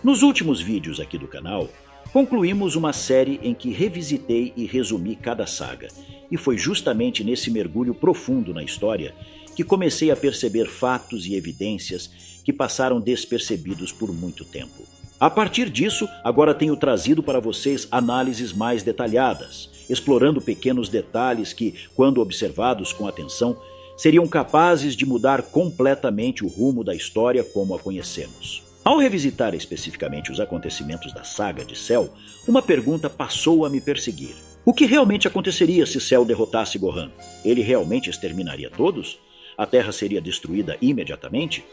Nos últimos vídeos aqui do canal, concluímos uma série em que revisitei e resumi cada saga, e foi justamente nesse mergulho profundo na história que comecei a perceber fatos e evidências que passaram despercebidos por muito tempo. A partir disso, agora tenho trazido para vocês análises mais detalhadas, explorando pequenos detalhes que, quando observados com atenção, seriam capazes de mudar completamente o rumo da história como a conhecemos. Ao revisitar especificamente os acontecimentos da saga de Cell, uma pergunta passou a me perseguir. O que realmente aconteceria se Cell derrotasse Gohan? Ele realmente exterminaria todos? A Terra seria destruída imediatamente?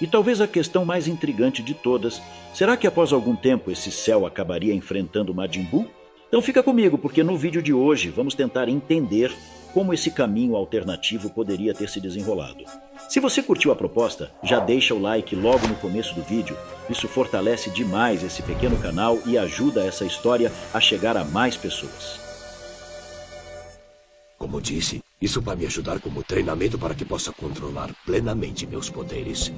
E talvez a questão mais intrigante de todas, será que após algum tempo esse Cell acabaria enfrentando Majin Buu? Então fica comigo, porque no vídeo de hoje vamos tentar entender como esse caminho alternativo poderia ter se desenrolado. Se você curtiu a proposta, já deixa o like logo no começo do vídeo. Isso fortalece demais esse pequeno canal e ajuda essa história a chegar a mais pessoas. Como disse, isso vai me ajudar como treinamento para que possa controlar plenamente meus poderes.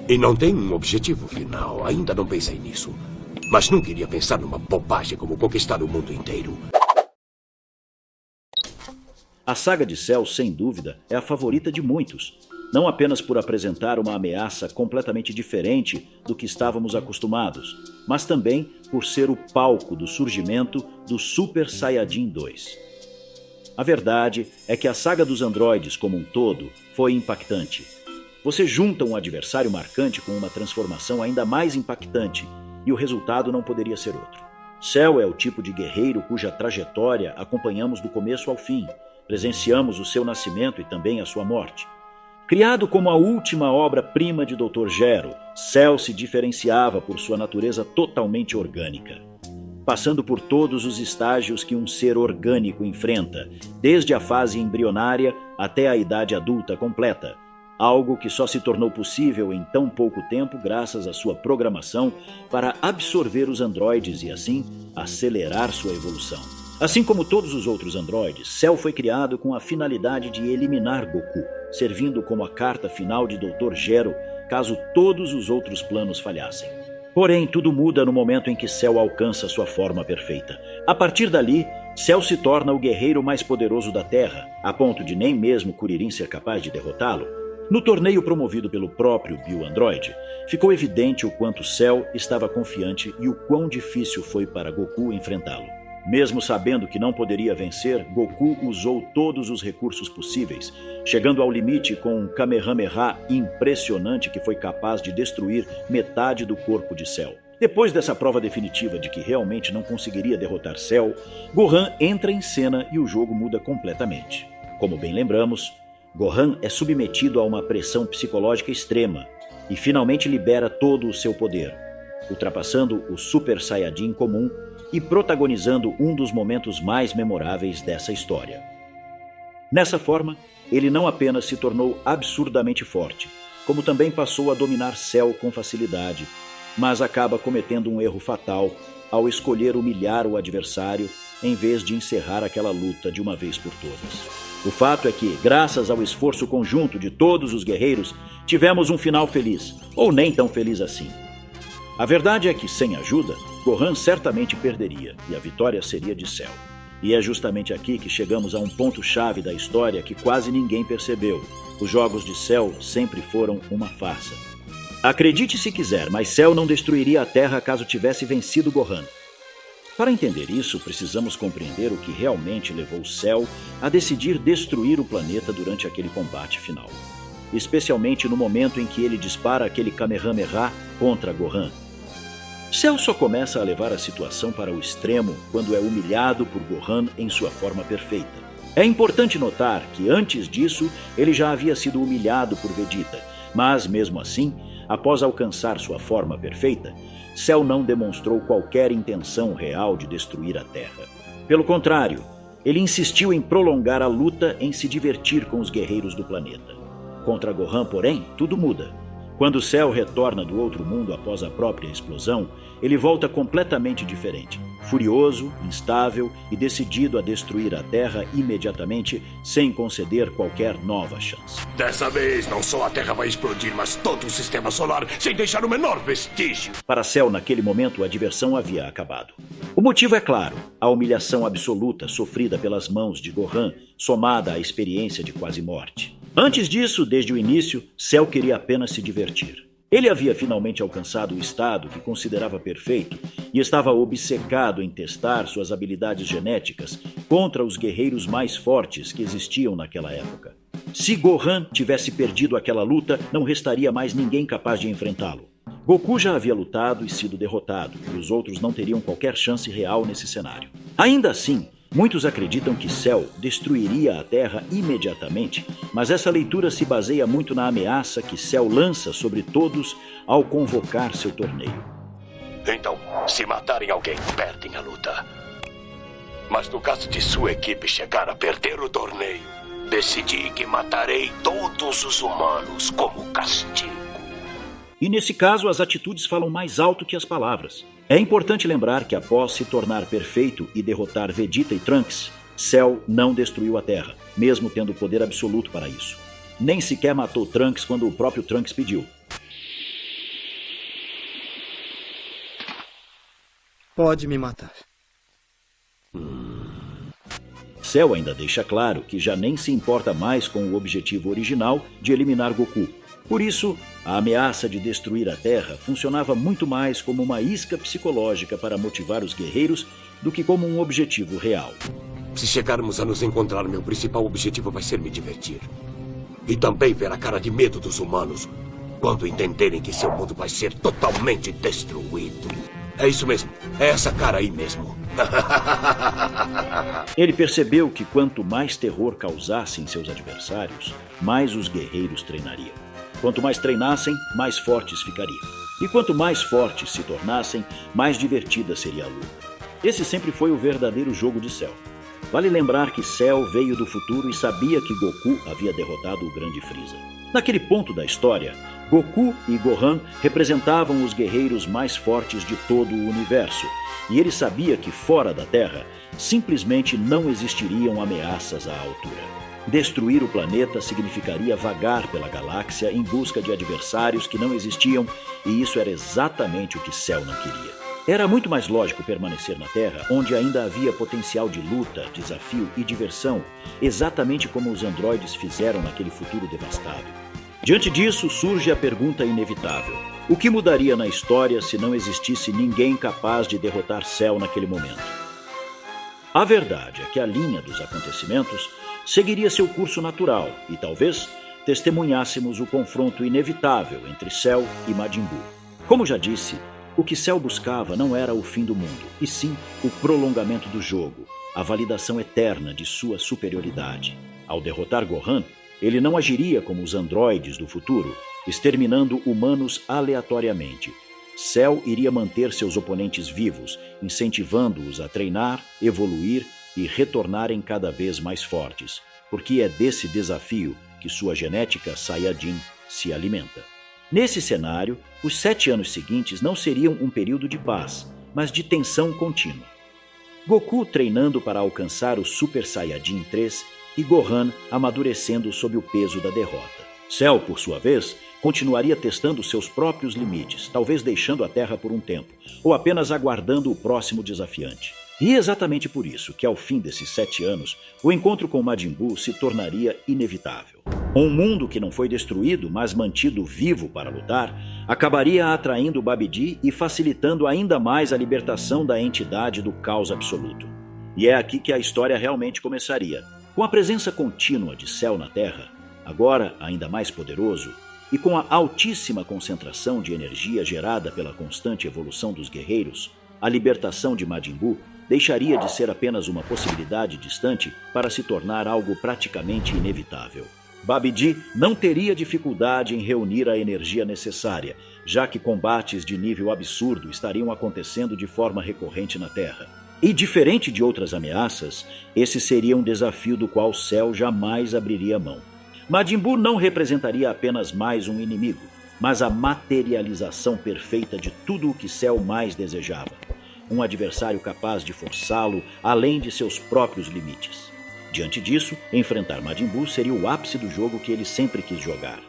E não tem um objetivo final, ainda não pensei nisso. Mas não queria pensar numa bobagem como conquistar o mundo inteiro. A saga de Cell, sem dúvida, é a favorita de muitos, não apenas por apresentar uma ameaça completamente diferente do que estávamos acostumados, mas também por ser o palco do surgimento do Super Saiyajin 2. A verdade é que a saga dos androides como um todo foi impactante. Você junta um adversário marcante com uma transformação ainda mais impactante, e o resultado não poderia ser outro. Cell é o tipo de guerreiro cuja trajetória acompanhamos do começo ao fim. Presenciamos o seu nascimento e também a sua morte. Criado como a última obra-prima de Dr. Gero, Cell se diferenciava por sua natureza totalmente orgânica, passando por todos os estágios que um ser orgânico enfrenta, desde a fase embrionária até a idade adulta completa, algo que só se tornou possível em tão pouco tempo graças à sua programação para absorver os androides e assim acelerar sua evolução. Assim como todos os outros androides, Cell foi criado com a finalidade de eliminar Goku, servindo como a carta final de Dr. Gero caso todos os outros planos falhassem. Porém, tudo muda no momento em que Cell alcança sua forma perfeita. A partir dali, Cell se torna o guerreiro mais poderoso da Terra, a ponto de nem mesmo Kuririn ser capaz de derrotá-lo. No torneio promovido pelo próprio Bio-Android, ficou evidente o quanto Cell estava confiante e o quão difícil foi para Goku enfrentá-lo. Mesmo sabendo que não poderia vencer, Goku usou todos os recursos possíveis, chegando ao limite com um Kamehameha impressionante que foi capaz de destruir metade do corpo de Cell. Depois dessa prova definitiva de que realmente não conseguiria derrotar Cell, Gohan entra em cena e o jogo muda completamente. Como bem lembramos, Gohan é submetido a uma pressão psicológica extrema e finalmente libera todo o seu poder, ultrapassando o Super Saiyajin comum e protagonizando um dos momentos mais memoráveis dessa história. Nessa forma, ele não apenas se tornou absurdamente forte, como também passou a dominar Cell com facilidade, mas acaba cometendo um erro fatal ao escolher humilhar o adversário em vez de encerrar aquela luta de uma vez por todas. O fato é que, graças ao esforço conjunto de todos os guerreiros, tivemos um final feliz, ou nem tão feliz assim. A verdade é que, sem ajuda, Gohan certamente perderia e a vitória seria de Cell. E é justamente aqui que chegamos a um ponto-chave da história que quase ninguém percebeu. Os jogos de Cell sempre foram uma farsa. Acredite se quiser, mas Cell não destruiria a Terra caso tivesse vencido Gohan. Para entender isso, precisamos compreender o que realmente levou Cell a decidir destruir o planeta durante aquele combate final. Especialmente no momento em que ele dispara aquele Kamehameha contra Gohan. Cell só começa a levar a situação para o extremo quando é humilhado por Gohan em sua forma perfeita. É importante notar que antes disso ele já havia sido humilhado por Vegeta, mas mesmo assim, após alcançar sua forma perfeita, Cell não demonstrou qualquer intenção real de destruir a Terra. Pelo contrário, ele insistiu em prolongar a luta em se divertir com os guerreiros do planeta. Contra Gohan, porém, tudo muda. Quando Cell retorna do outro mundo após a própria explosão, ele volta completamente diferente, furioso, instável e decidido a destruir a Terra imediatamente, sem conceder qualquer nova chance. Dessa vez, não só a Terra vai explodir, mas todo o sistema solar, sem deixar o menor vestígio. Para Cell, naquele momento, a diversão havia acabado. O motivo é claro: a humilhação absoluta sofrida pelas mãos de Gohan, somada à experiência de quase morte. Antes disso, desde o início, Cell queria apenas se divertir. Ele havia finalmente alcançado o estado que considerava perfeito e estava obcecado em testar suas habilidades genéticas contra os guerreiros mais fortes que existiam naquela época. Se Gohan tivesse perdido aquela luta, não restaria mais ninguém capaz de enfrentá-lo. Goku já havia lutado e sido derrotado, e os outros não teriam qualquer chance real nesse cenário. Ainda assim, muitos acreditam que Cell destruiria a Terra imediatamente, mas essa leitura se baseia muito na ameaça que Cell lança sobre todos ao convocar seu torneio. Então, se matarem alguém, perdem a luta. Mas no caso de sua equipe chegar a perder o torneio, decidi que matarei todos os humanos como castigo. E nesse caso, as atitudes falam mais alto que as palavras. É importante lembrar que após se tornar perfeito e derrotar Vegeta e Trunks, Cell não destruiu a Terra, mesmo tendo poder absoluto para isso. Nem sequer matou Trunks quando o próprio Trunks pediu. Pode me matar. Cell ainda deixa claro que já nem se importa mais com o objetivo original de eliminar Goku. Por isso, a ameaça de destruir a Terra funcionava muito mais como uma isca psicológica para motivar os guerreiros do que como um objetivo real. Se chegarmos a nos encontrar, meu principal objetivo vai ser me divertir. E também ver a cara de medo dos humanos quando entenderem que seu mundo vai ser totalmente destruído. É isso mesmo, é essa cara aí mesmo. Ele percebeu que quanto mais terror causassem seus adversários, mais os guerreiros treinariam. Quanto mais treinassem, mais fortes ficariam. E quanto mais fortes se tornassem, mais divertida seria a luta. Esse sempre foi o verdadeiro jogo de Cell. Vale lembrar que Cell veio do futuro e sabia que Goku havia derrotado o grande Freeza. Naquele ponto da história, Goku e Gohan representavam os guerreiros mais fortes de todo o universo, e ele sabia que fora da Terra, simplesmente não existiriam ameaças à altura. Destruir o planeta significaria vagar pela galáxia em busca de adversários que não existiam, e isso era exatamente o que Cell não queria. Era muito mais lógico permanecer na Terra, onde ainda havia potencial de luta, desafio e diversão, exatamente como os androides fizeram naquele futuro devastado. Diante disso, surge a pergunta inevitável: o que mudaria na história se não existisse ninguém capaz de derrotar Cell naquele momento? A verdade é que a linha dos acontecimentos seguiria seu curso natural e talvez testemunhássemos o confronto inevitável entre Cell e Majin Buu. Como já disse, o que Cell buscava não era o fim do mundo, e sim o prolongamento do jogo, a validação eterna de sua superioridade. Ao derrotar Gohan, ele não agiria como os androides do futuro, exterminando humanos aleatoriamente. Cell iria manter seus oponentes vivos, incentivando-os a treinar, evoluir e retornarem cada vez mais fortes, porque é desse desafio que sua genética Saiyajin se alimenta. Nesse cenário, os 7 anos seguintes não seriam um período de paz, mas de tensão contínua. Goku treinando para alcançar o Super Saiyajin 3 e Gohan amadurecendo sob o peso da derrota. Cell, por sua vez, continuaria testando seus próprios limites, talvez deixando a Terra por um tempo, ou apenas aguardando o próximo desafiante. E é exatamente por isso que, ao fim desses 7 anos, o encontro com Majin Buu se tornaria inevitável. Um mundo que não foi destruído, mas mantido vivo para lutar, acabaria atraindo Babidi e facilitando ainda mais a libertação da entidade do caos absoluto. E é aqui que a história realmente começaria. Com a presença contínua de Cell na Terra, agora ainda mais poderoso, e com a altíssima concentração de energia gerada pela constante evolução dos guerreiros, a libertação de Majin Buu deixaria de ser apenas uma possibilidade distante para se tornar algo praticamente inevitável. Babidi não teria dificuldade em reunir a energia necessária, já que combates de nível absurdo estariam acontecendo de forma recorrente na Terra. E diferente de outras ameaças, esse seria um desafio do qual Cell jamais abriria mão. Majin Buu não representaria apenas mais um inimigo, mas a materialização perfeita de tudo o que Cell mais desejava. um adversário capaz de forçá-lo além de seus próprios limites. Diante disso, enfrentar Majin Buu seria o ápice do jogo que ele sempre quis jogar.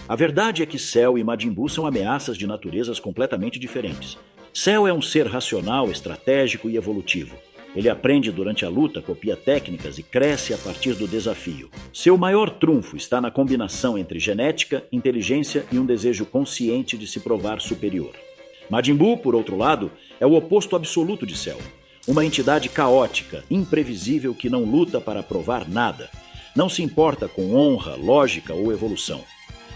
A verdade é que Cell e Majin Buu são ameaças de naturezas completamente diferentes. Cell é um ser racional, estratégico e evolutivo. Ele aprende durante a luta, copia técnicas e cresce a partir do desafio. Seu maior trunfo está na combinação entre genética, inteligência e um desejo consciente de se provar superior. Majin Buu, por outro lado, é o oposto absoluto de Cell. Uma entidade caótica, imprevisível que não luta para provar nada. Não se importa com honra, lógica ou evolução.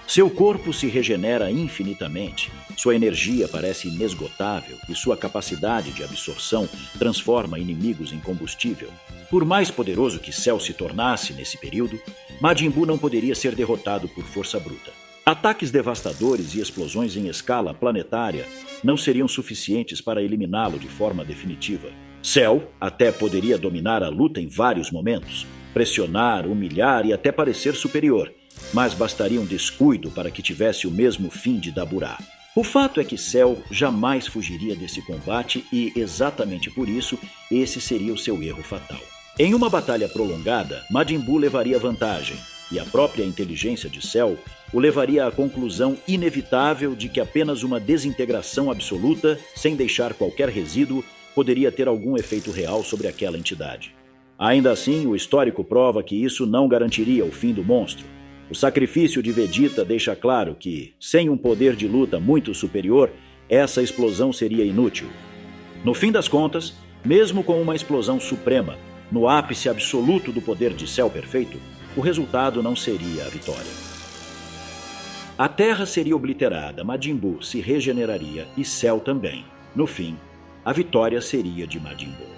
Seu corpo se regenera infinitamente, sua energia parece inesgotável e sua capacidade de absorção transforma inimigos em combustível. Por mais poderoso que Cell se tornasse nesse período, Majin Buu não poderia ser derrotado por força bruta. Ataques devastadores e explosões em escala planetária não seriam suficientes para eliminá-lo de forma definitiva. Cell até poderia dominar a luta em vários momentos, pressionar, humilhar e até parecer superior, mas bastaria um descuido para que tivesse o mesmo fim de Daburá. O fato é que Cell jamais fugiria desse combate e, exatamente por isso, esse seria o seu erro fatal. Em uma batalha prolongada, Majin Buu levaria vantagem, e a própria inteligência de Cell o levaria à conclusão inevitável de que apenas uma desintegração absoluta, sem deixar qualquer resíduo, poderia ter algum efeito real sobre aquela entidade. Ainda assim, o histórico prova que isso não garantiria o fim do monstro. O sacrifício de Vegeta deixa claro que, sem um poder de luta muito superior, essa explosão seria inútil. No fim das contas, mesmo com uma explosão suprema, no ápice absoluto do poder de Cell perfeito, o resultado não seria a vitória. A Terra seria obliterada, Majin Buu se regeneraria e Cell também. No fim, a vitória seria de Majin Buu.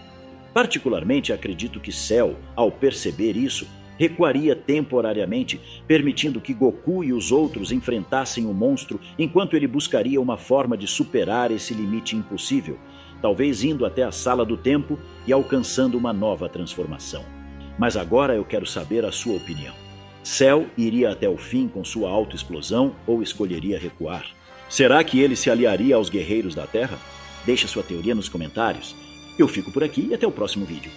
Particularmente acredito que Cell, ao perceber isso, recuaria temporariamente, permitindo que Goku e os outros enfrentassem o monstro enquanto ele buscaria uma forma de superar esse limite impossível, talvez indo até a Sala do Tempo e alcançando uma nova transformação. Mas agora eu quero saber a sua opinião. Cell iria até o fim com sua autoexplosão ou escolheria recuar? Será que ele se aliaria aos guerreiros da Terra? Deixe sua teoria nos comentários. Eu fico por aqui e até o próximo vídeo.